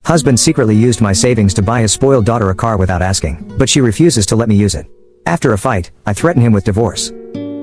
Husband secretly used my savings to buy his spoiled daughter a car without asking, but she refuses to let me use it. After a fight, I threaten him with divorce.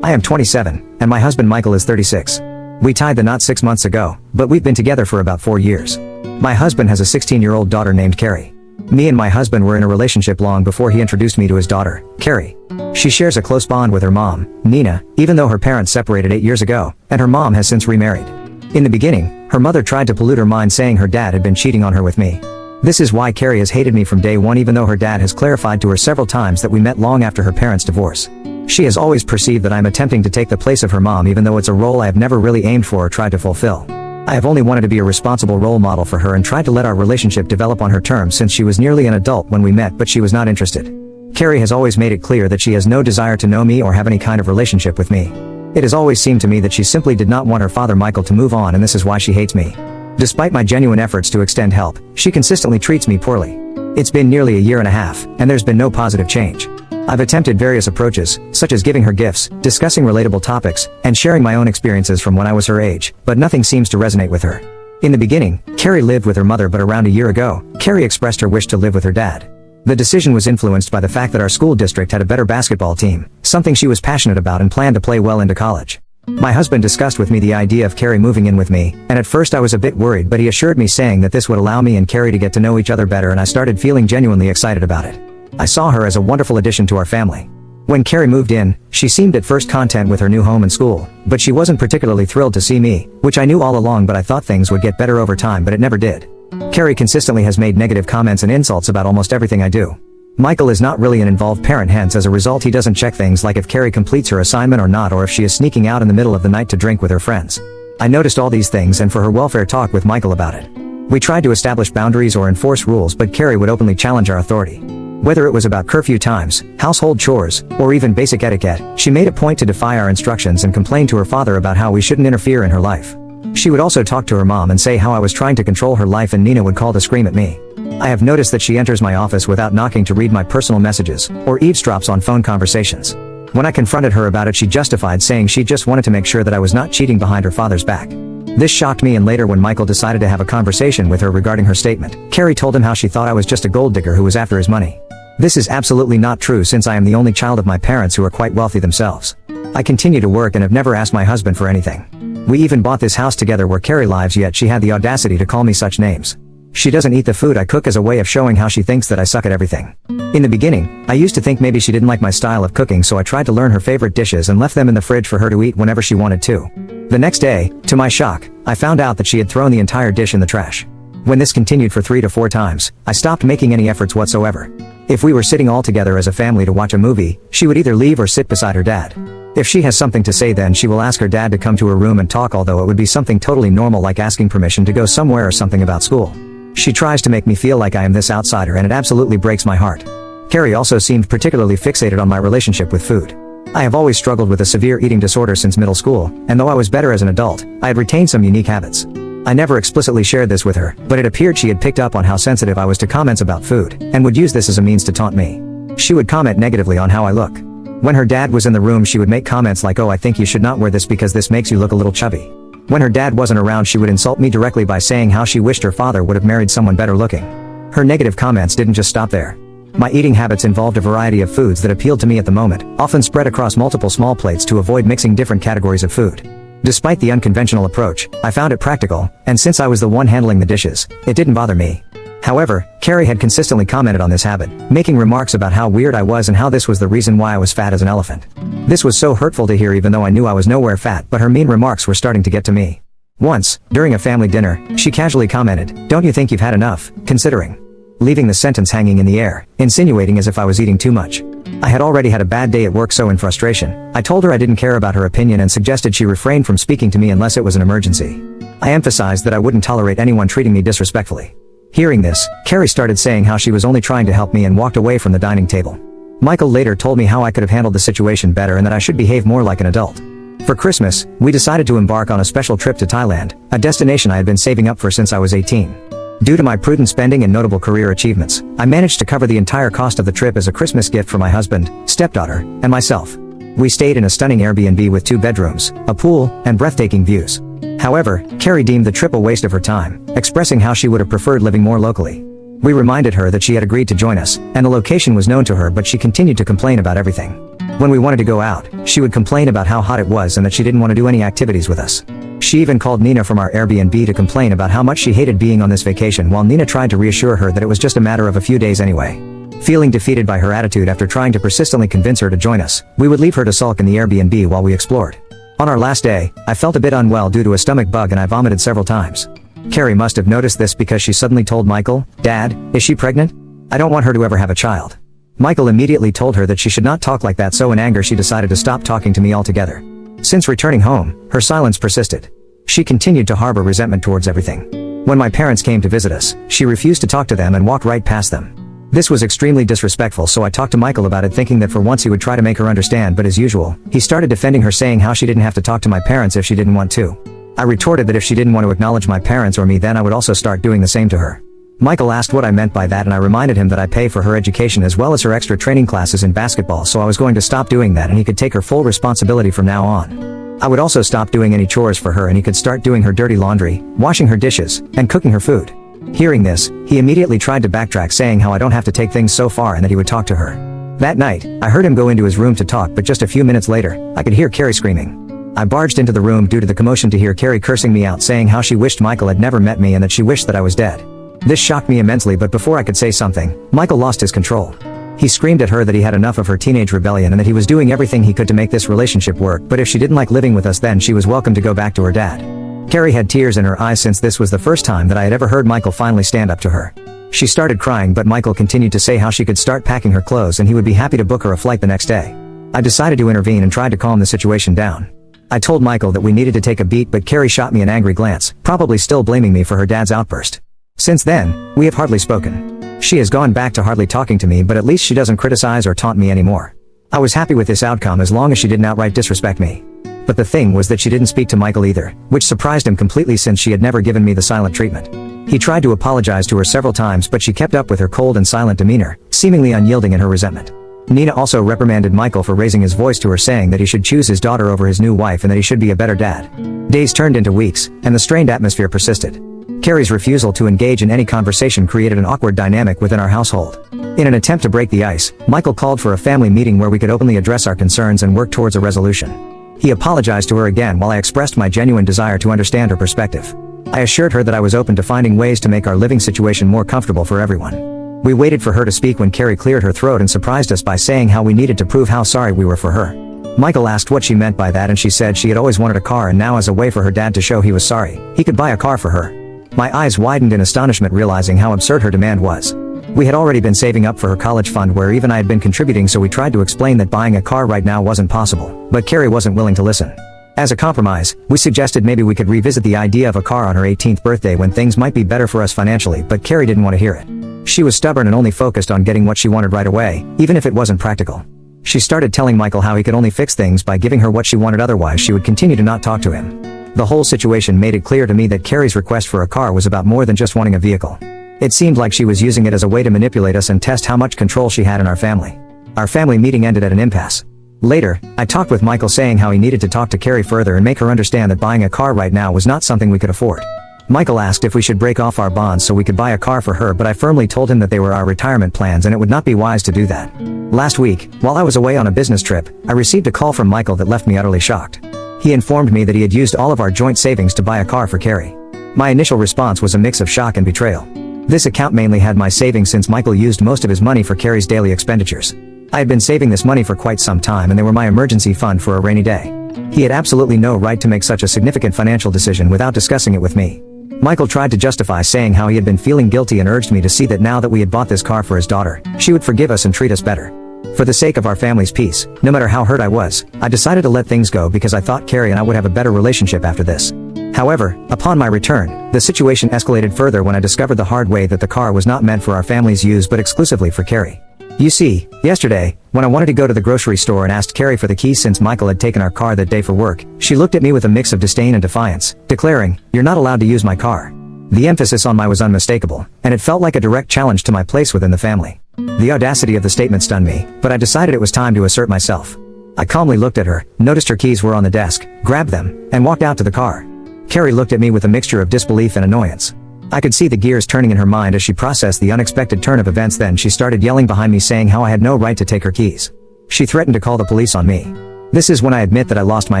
I am 27, and my husband Michael is 36. We tied the knot 6 months ago, but we've been together for about 4 years. My husband has a 16-year-old daughter named Carrie. Me and my husband were in a relationship long before he introduced me to his daughter, Carrie. She shares a close bond with her mom, Nina, even though her parents separated 8 years ago, and her mom has since remarried. In the beginning, her mother tried to pollute her mind saying her dad had been cheating on her with me. This is why Carrie has hated me from day one even though her dad has clarified to her several times that we met long after her parents' divorce. She has always perceived that I'm attempting to take the place of her mom even though it's a role I have never really aimed for or tried to fulfill. I have only wanted to be a responsible role model for her and tried to let our relationship develop on her terms since she was nearly an adult when we met but she was not interested. Carrie has always made it clear that she has no desire to know me or have any kind of relationship with me. It has always seemed to me that she simply did not want her father Michael to move on and this is why she hates me. Despite my genuine efforts to extend help, she consistently treats me poorly. It's been nearly a year and a half, and there's been no positive change. I've attempted various approaches, such as giving her gifts, discussing relatable topics, and sharing my own experiences from when I was her age, but nothing seems to resonate with her. In the beginning, Carrie lived with her mother but around a year ago, Carrie expressed her wish to live with her dad. The decision was influenced by the fact that our school district had a better basketball team, something she was passionate about and planned to play well into college. My husband discussed with me the idea of Carrie moving in with me, and at first I was a bit worried but he assured me saying that this would allow me and Carrie to get to know each other better and I started feeling genuinely excited about it. I saw her as a wonderful addition to our family. When Carrie moved in, she seemed at first content with her new home and school, but she wasn't particularly thrilled to see me, which I knew all along but I thought things would get better over time but it never did. Carrie consistently has made negative comments and insults about almost everything I do. Michael is not really an involved parent hence as a result he doesn't check things like if Carrie completes her assignment or not or if she is sneaking out in the middle of the night to drink with her friends. I noticed all these things and for her welfare talked with Michael about it. We tried to establish boundaries or enforce rules but Carrie would openly challenge our authority. Whether it was about curfew times, household chores, or even basic etiquette, she made a point to defy our instructions and complain to her father about how we shouldn't interfere in her life. She would also talk to her mom and say how I was trying to control her life and Nina would call to scream at me. I have noticed that she enters my office without knocking to read my personal messages, or eavesdrops on phone conversations. When I confronted her about it she justified saying she just wanted to make sure that I was not cheating behind her father's back. This shocked me and later when Michael decided to have a conversation with her regarding her statement, Carrie told him how she thought I was just a gold digger who was after his money. This is absolutely not true since I am the only child of my parents who are quite wealthy themselves. I continue to work and have never asked my husband for anything. We even bought this house together where Carrie lives yet she had the audacity to call me such names. She doesn't eat the food I cook as a way of showing how she thinks that I suck at everything. In the beginning, I used to think maybe she didn't like my style of cooking so I tried to learn her favorite dishes and left them in the fridge for her to eat whenever she wanted to. The next day, to my shock, I found out that she had thrown the entire dish in the trash. When this continued for 3 to 4 times, I stopped making any efforts whatsoever. If we were sitting all together as a family to watch a movie, she would either leave or sit beside her dad. If she has something to say then she will ask her dad to come to her room and talk although it would be something totally normal like asking permission to go somewhere or something about school. She tries to make me feel like I am this outsider and it absolutely breaks my heart. Carrie also seemed particularly fixated on my relationship with food. I have always struggled with a severe eating disorder since middle school, and though I was better as an adult, I had retained some unique habits. I never explicitly shared this with her, but it appeared she had picked up on how sensitive I was to comments about food, and would use this as a means to taunt me. She would comment negatively on how I look. When her dad was in the room she would make comments like, "Oh, I think you should not wear this because this makes you look a little chubby." When her dad wasn't around she would insult me directly by saying how she wished her father would have married someone better looking. Her negative comments didn't just stop there. My eating habits involved a variety of foods that appealed to me at the moment, often spread across multiple small plates to avoid mixing different categories of food. Despite the unconventional approach, I found it practical, and since I was the one handling the dishes, it didn't bother me. However, Carrie had consistently commented on this habit, making remarks about how weird I was and how this was the reason why I was fat as an elephant. This was so hurtful to hear even though I knew I was nowhere fat, but her mean remarks were starting to get to me. Once, during a family dinner, she casually commented, "Don't you think you've had enough, considering?" Leaving the sentence hanging in the air, insinuating as if I was eating too much. I had already had a bad day at work so in frustration, I told her I didn't care about her opinion and suggested she refrain from speaking to me unless it was an emergency. I emphasized that I wouldn't tolerate anyone treating me disrespectfully. Hearing this, Carrie started saying how she was only trying to help me and walked away from the dining table. Michael later told me how I could have handled the situation better and that I should behave more like an adult. For Christmas, we decided to embark on a special trip to Thailand, a destination I had been saving up for since I was 18. Due to my prudent spending and notable career achievements, I managed to cover the entire cost of the trip as a Christmas gift for my husband, stepdaughter, and myself. We stayed in a stunning Airbnb with 2 bedrooms, a pool, and breathtaking views. However, Carrie deemed the trip a waste of her time, expressing how she would have preferred living more locally. We reminded her that she had agreed to join us, and the location was known to her, but she continued to complain about everything. When we wanted to go out, she would complain about how hot it was and that she didn't want to do any activities with us. She even called Nina from our Airbnb to complain about how much she hated being on this vacation, while Nina tried to reassure her that it was just a matter of a few days anyway. Feeling defeated by her attitude after trying to persistently convince her to join us, we would leave her to sulk in the Airbnb while we explored. On our last day, I felt a bit unwell due to a stomach bug and I vomited several times. Carrie must have noticed this because she suddenly told Michael, "Dad, is she pregnant? I don't want her to ever have a child." Michael immediately told her that she should not talk like that, so in anger she decided to stop talking to me altogether. Since returning home, her silence persisted. She continued to harbor resentment towards everything. When my parents came to visit us, she refused to talk to them and walked right past them. This was extremely disrespectful, so I talked to Michael about it, thinking that for once he would try to make her understand, but as usual, he started defending her, saying how she didn't have to talk to my parents if she didn't want to. I retorted that if she didn't want to acknowledge my parents or me, then I would also start doing the same to her. Michael asked what I meant by that, and I reminded him that I pay for her education as well as her extra training classes in basketball, so I was going to stop doing that and he could take her full responsibility from now on. I would also stop doing any chores for her and he could start doing her dirty laundry, washing her dishes, and cooking her food. Hearing this, he immediately tried to backtrack, saying how I don't have to take things so far and that he would talk to her. That night, I heard him go into his room to talk, but just a few minutes later, I could hear Carrie screaming. I barged into the room due to the commotion to hear Carrie cursing me out, saying how she wished Michael had never met me and that she wished that I was dead. This shocked me immensely, but before I could say something, Michael lost his control. He screamed at her that he had enough of her teenage rebellion and that he was doing everything he could to make this relationship work, but if she didn't like living with us, then she was welcome to go back to her dad. Carrie had tears in her eyes since this was the first time that I had ever heard Michael finally stand up to her. She started crying, but Michael continued to say how she could start packing her clothes and he would be happy to book her a flight the next day. I decided to intervene and tried to calm the situation down. I told Michael that we needed to take a beat, but Carrie shot me an angry glance, probably still blaming me for her dad's outburst. Since then, we have hardly spoken. She has gone back to hardly talking to me, but at least she doesn't criticize or taunt me anymore. I was happy with this outcome as long as she didn't outright disrespect me. But the thing was that she didn't speak to Michael either, which surprised him completely since she had never given me the silent treatment. He tried to apologize to her several times, but she kept up with her cold and silent demeanor, seemingly unyielding in her resentment. Nina also reprimanded Michael for raising his voice to her, saying that he should choose his daughter over his new wife and that he should be a better dad. Days turned into weeks, and the strained atmosphere persisted. Carrie's refusal to engage in any conversation created an awkward dynamic within our household. In an attempt to break the ice, Michael called for a family meeting where we could openly address our concerns and work towards a resolution. He apologized to her again while I expressed my genuine desire to understand her perspective. I assured her that I was open to finding ways to make our living situation more comfortable for everyone. We waited for her to speak when Carrie cleared her throat and surprised us by saying how we needed to prove how sorry we were for her. Michael asked what she meant by that, and she said she had always wanted a car, and now as a way for her dad to show he was sorry, he could buy a car for her. My eyes widened in astonishment, realizing how absurd her demand was. We had already been saving up for her college fund, where even I had been contributing, so we tried to explain that buying a car right now wasn't possible, but Carrie wasn't willing to listen. As a compromise, we suggested maybe we could revisit the idea of a car on her 18th birthday when things might be better for us financially, but Carrie didn't want to hear it. She was stubborn and only focused on getting what she wanted right away, even if it wasn't practical. She started telling Michael how he could only fix things by giving her what she wanted, otherwise she would continue to not talk to him. The whole situation made it clear to me that Carrie's request for a car was about more than just wanting a vehicle. It seemed like she was using it as a way to manipulate us and test how much control she had in our family. Our family meeting ended at an impasse. Later, I talked with Michael, saying how he needed to talk to Carrie further and make her understand that buying a car right now was not something we could afford. Michael asked if we should break off our bonds so we could buy a car for her, but I firmly told him that they were our retirement plans and it would not be wise to do that. Last week, while I was away on a business trip, I received a call from Michael that left me utterly shocked. He informed me that he had used all of our joint savings to buy a car for Carrie. My initial response was a mix of shock and betrayal. This account mainly had my savings since Michael used most of his money for Carrie's daily expenditures. I had been saving this money for quite some time and they were my emergency fund for a rainy day. He had absolutely no right to make such a significant financial decision without discussing it with me. Michael tried to justify, saying how he had been feeling guilty and urged me to see that now that we had bought this car for his daughter, she would forgive us and treat us better. For the sake of our family's peace, no matter how hurt I was, I decided to let things go because I thought Carrie and I would have a better relationship after this. However, upon my return, the situation escalated further when I discovered the hard way that the car was not meant for our family's use but exclusively for Carrie. You see, yesterday, when I wanted to go to the grocery store and asked Carrie for the keys since Michael had taken our car that day for work, she looked at me with a mix of disdain and defiance, declaring, "You're not allowed to use my car." The emphasis on my was unmistakable, and it felt like a direct challenge to my place within the family. The audacity of the statement stunned me, but I decided it was time to assert myself. I calmly looked at her, noticed her keys were on the desk, grabbed them, and walked out to the car. Carrie looked at me with a mixture of disbelief and annoyance. I could see the gears turning in her mind as she processed the unexpected turn of events. Then she started yelling behind me, saying how I had no right to take her keys. She threatened to call the police on me. This is when I admit that I lost my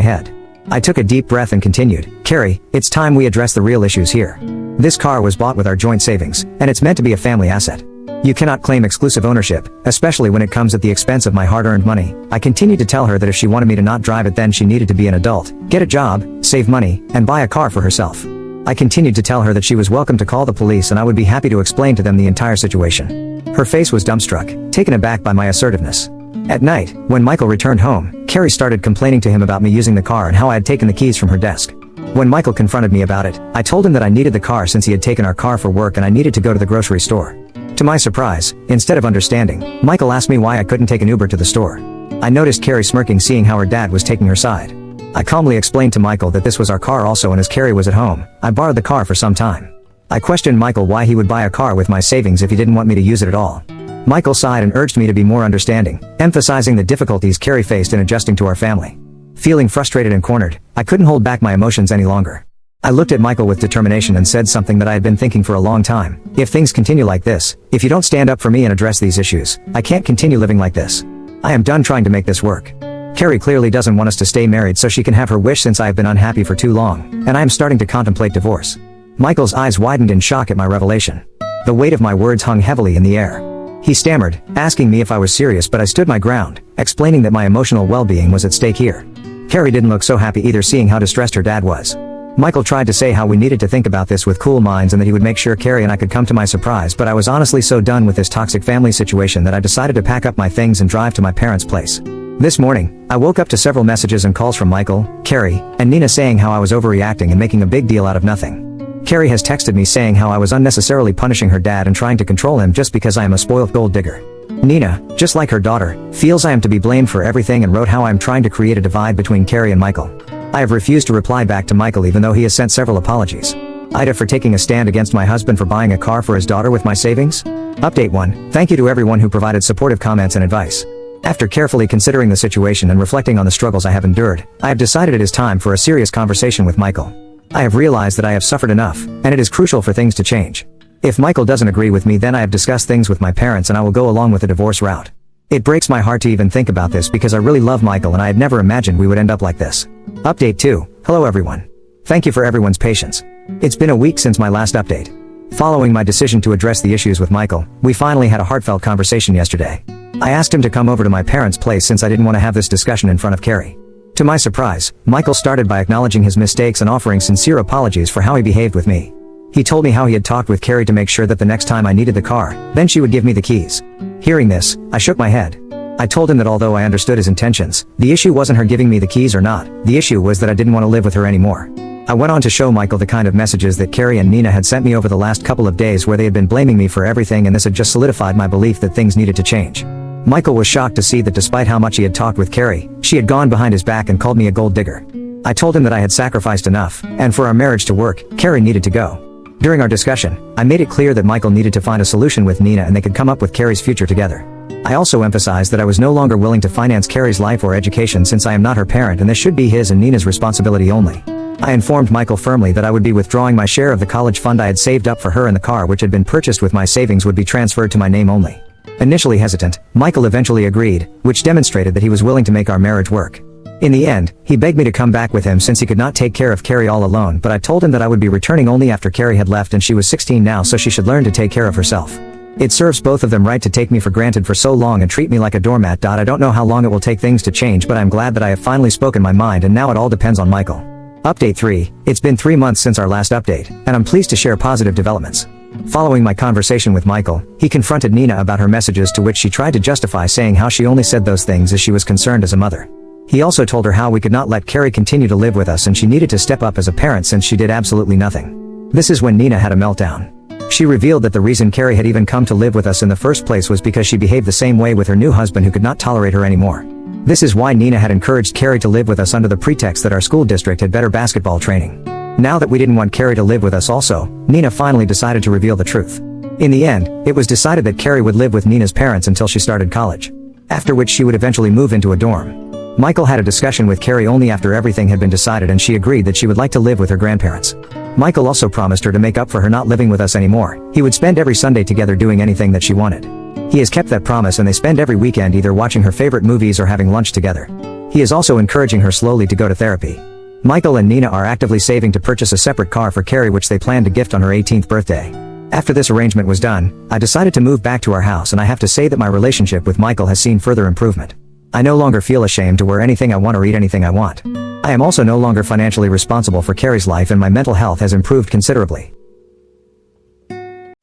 head. I took a deep breath and continued, "Carrie, it's time we address the real issues here. This car was bought with our joint savings, and it's meant to be a family asset. You cannot claim exclusive ownership, especially when it comes at the expense of my hard-earned money." I continued to tell her that if she wanted me to not drive it, then she needed to be an adult, get a job, save money, and buy a car for herself. I continued to tell her that she was welcome to call the police and I would be happy to explain to them the entire situation. Her face was dumbstruck, taken aback by my assertiveness. At night, when Michael returned home, Carrie started complaining to him about me using the car and how I had taken the keys from her desk. When Michael confronted me about it, I told him that I needed the car since he had taken our car for work and I needed to go to the grocery store. To my surprise, instead of understanding, Michael asked me why I couldn't take an Uber to the store. I noticed Carrie smirking, seeing how her dad was taking her side. I calmly explained to Michael that this was our car also, and as Carrie was at home, I borrowed the car for some time. I questioned Michael why he would buy a car with my savings if he didn't want me to use it at all. Michael sighed and urged me to be more understanding, emphasizing the difficulties Carrie faced in adjusting to our family. Feeling frustrated and cornered, I couldn't hold back my emotions any longer. I looked at Michael with determination and said something that I had been thinking for a long time. If things continue like this, if you don't stand up for me and address these issues, I can't continue living like this. I am done trying to make this work. Carrie clearly doesn't want us to stay married so she can have her wish, since I have been unhappy for too long, and I am starting to contemplate divorce. Michael's eyes widened in shock at my revelation. The weight of my words hung heavily in the air. He stammered, asking me if I was serious, but I stood my ground, explaining that my emotional well-being was at stake here. Carrie didn't look so happy either, seeing how distressed her dad was. Michael tried to say how we needed to think about this with cool minds and that he would make sure Carrie and I could come to my surprise, but I was honestly so done with this toxic family situation that I decided to pack up my things and drive to my parents' place. This morning, I woke up to several messages and calls from Michael, Carrie, and Nina saying how I was overreacting and making a big deal out of nothing. Carrie has texted me saying how I was unnecessarily punishing her dad and trying to control him just because I am a spoiled gold digger. Nina, just like her daughter, feels I am to be blamed for everything and wrote how I am trying to create a divide between Carrie and Michael. I have refused to reply back to Michael even though he has sent several apologies. AITA for taking a stand against my husband for buying a car for his daughter with my savings. Update 1. Thank you to everyone who provided supportive comments and advice. After carefully considering the situation and reflecting on the struggles I have endured, I have decided it is time for a serious conversation with Michael. I have realized that I have suffered enough, and it is crucial for things to change. If Michael doesn't agree with me, then I have discussed things with my parents and I will go along with the divorce route. It breaks my heart to even think about this because I really love Michael and I had never imagined we would end up like this. Update 2. Hello everyone. Thank you for everyone's patience. It's been a week since my last update. Following my decision to address the issues with Michael, we finally had a heartfelt conversation yesterday. I asked him to come over to my parents' place since I didn't want to have this discussion in front of Carrie. To my surprise, Michael started by acknowledging his mistakes and offering sincere apologies for how he behaved with me. He told me how he had talked with Carrie to make sure that the next time I needed the car, then she would give me the keys. Hearing this, I shook my head. I told him that although I understood his intentions, the issue wasn't her giving me the keys or not, the issue was that I didn't want to live with her anymore. I went on to show Michael the kind of messages that Carrie and Nina had sent me over the last couple of days where they had been blaming me for everything, and this had just solidified my belief that things needed to change. Michael was shocked to see that despite how much he had talked with Carrie, she had gone behind his back and called me a gold digger. I told him that I had sacrificed enough, and for our marriage to work, Carrie needed to go. During our discussion, I made it clear that Michael needed to find a solution with Nina and they could come up with Carrie's future together. I also emphasized that I was no longer willing to finance Carrie's life or education since I am not her parent and this should be his and Nina's responsibility only. I informed Michael firmly that I would be withdrawing my share of the college fund I had saved up for her, and the car which had been purchased with my savings would be transferred to my name only. Initially hesitant, Michael eventually agreed, which demonstrated that he was willing to make our marriage work. In the end, he begged me to come back with him since he could not take care of Carrie all alone, but I told him that I would be returning only after Carrie had left and she was 16 now, so she should learn to take care of herself. It serves both of them right to take me for granted for so long and treat me like a doormat. I don't know how long it will take things to change, but I'm glad that I have finally spoken my mind and now it all depends on Michael. Update 3. It's been 3 months since our last update, and I'm pleased to share positive developments. Following my conversation with Michael, he confronted Nina about her messages, to which she tried to justify, saying how she only said those things as she was concerned as a mother. He also told her how we could not let Carrie continue to live with us and she needed to step up as a parent since she did absolutely nothing. This is when Nina had a meltdown. She revealed that the reason Carrie had even come to live with us in the first place was because she behaved the same way with her new husband who could not tolerate her anymore. This is why Nina had encouraged Carrie to live with us under the pretext that our school district had better basketball training. Now that we didn't want Carrie to live with us also, Nina finally decided to reveal the truth. In the end, it was decided that Carrie would live with Nina's parents until she started college, after which she would eventually move into a dorm. Michael had a discussion with Carrie only after everything had been decided, and she agreed that she would like to live with her grandparents. Michael also promised her to make up for her not living with us anymore. He would spend every Sunday together doing anything that she wanted. He has kept that promise, and they spend every weekend either watching her favorite movies or having lunch together. He is also encouraging her slowly to go to therapy. Michael and Nina are actively saving to purchase a separate car for Carrie, which they plan to gift on her 18th birthday. After this arrangement was done, I decided to move back to our house, and I have to say that my relationship with Michael has seen further improvement. I no longer feel ashamed to wear anything I want or eat anything I want. I am also no longer financially responsible for Carrie's life, and my mental health has improved considerably.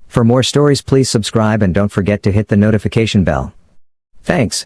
For more stories, please subscribe and don't forget to hit the notification bell. Thanks.